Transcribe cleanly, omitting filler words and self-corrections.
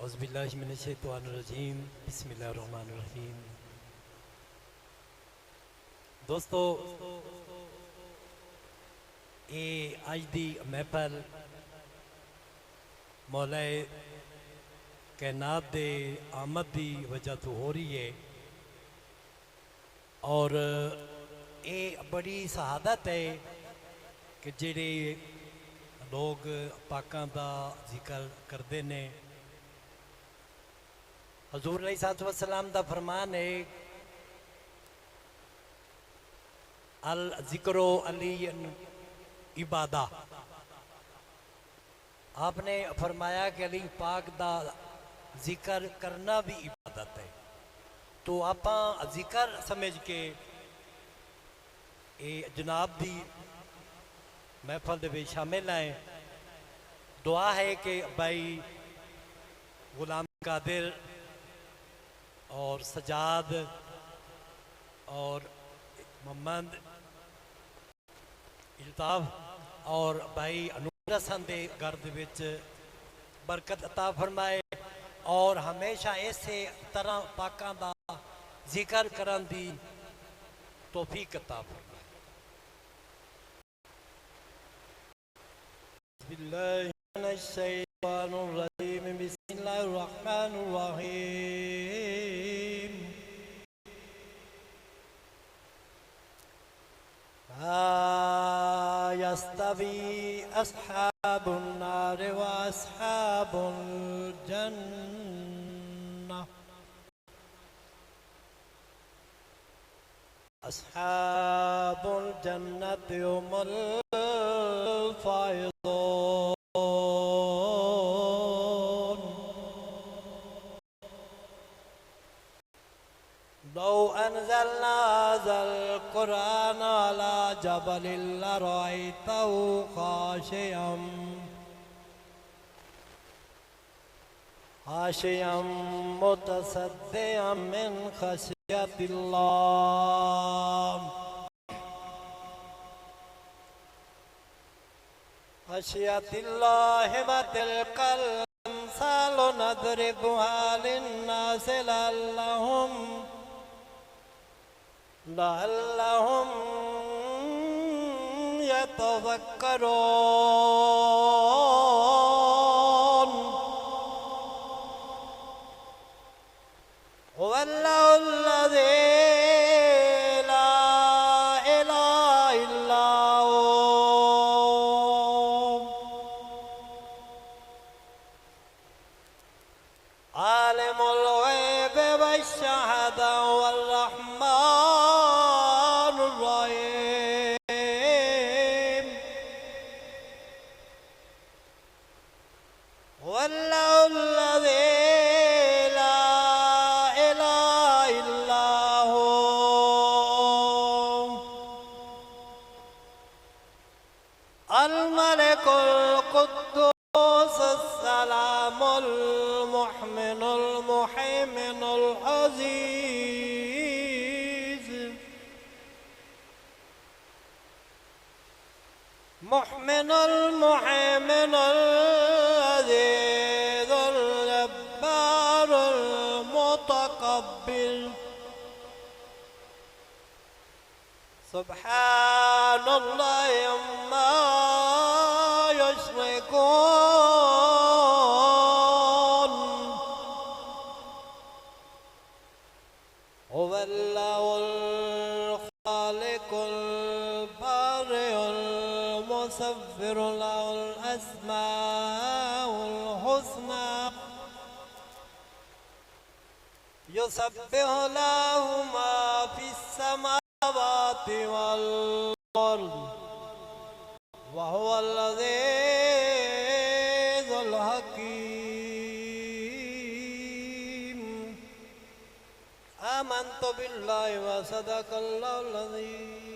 औज़ुबिल्लाहिमिनश्शैतानिर्रजीम बिस्मिल्लाहिर्रहमानिर्रहीम। दोस्तों, ये अज दी महफल मौलाए कैनात दे आमद की वजह तो हो रही है और ये बड़ी शहादत है कि जेड़े लोग पाकां दा जिक्र करते ने। हजूर अलैहिस्सलाम दा फरमान है, अल जिक्रो अली इबादा। आपने फरमाया कि अली पाक दा जिक्र करना भी इबादत है। तो आप जिक्र समझ के ये जनाब दी महफल दे विच शामिल आए। दुआ है कि भाई गुलाम कादिर और सजाद और मोहम्मद इल्ताफ और भाई अनूर हसन दे घर दे विच बरकत अता फरमाए और हमेशा इसे तरह पाकां दा जिक्र करन दी तौफीक अता फरमाए। बिस्मिल्लाहिर्रहमानिर्रहीम बिस्मिल्लाहिर्रहमानिर्रहीम। यस्तवी अस्हाबुन नार व अस्हाबुल जन्नह। अस्हाबुल जन्नति हुमुल फाइज़ून। लौ अनज़लना हाज़ल कुरान अला जबलिन लरअयतहु खाशिअम मुतसद्दिअम मिन खशियतिल्लाह। खशियतिल्लाहि व तिल्कल अम्सालु नदरिबुहा लिन्नासि लअल्लहुम यतज़क्करून। हुवल्लाहुल्लज़ी ला इलाहा इल्ला हु आलिमुल ग़ैबि वश्शहादा हुवल रहमानुर रहीम। हुवल्लाहुल्लज़ी ला इलाहा इल्ला हु अल मलिकुल कुद्दूस अस्सलामुल मुहमिनुल मुहैमिनुल अज़ीज़। मुहमिनुल मुहैमिनुल अज़ीज़ुल जब्बारुल मुतकब्बिर। सुब्हानल्लाहि अम्मा युश्रिकून। हुवल्लाहुल खालिकुल बारिउल मुसव्विरु लहुल अस्माउल हुस्ना। युसब्बिहु लहु मा फिस समावाति वल अर्द व हुवल अज़ीज़ुल हकीम। आमन्तु बिल्लाहि व सदक़ल्लाहुल अज़ीम।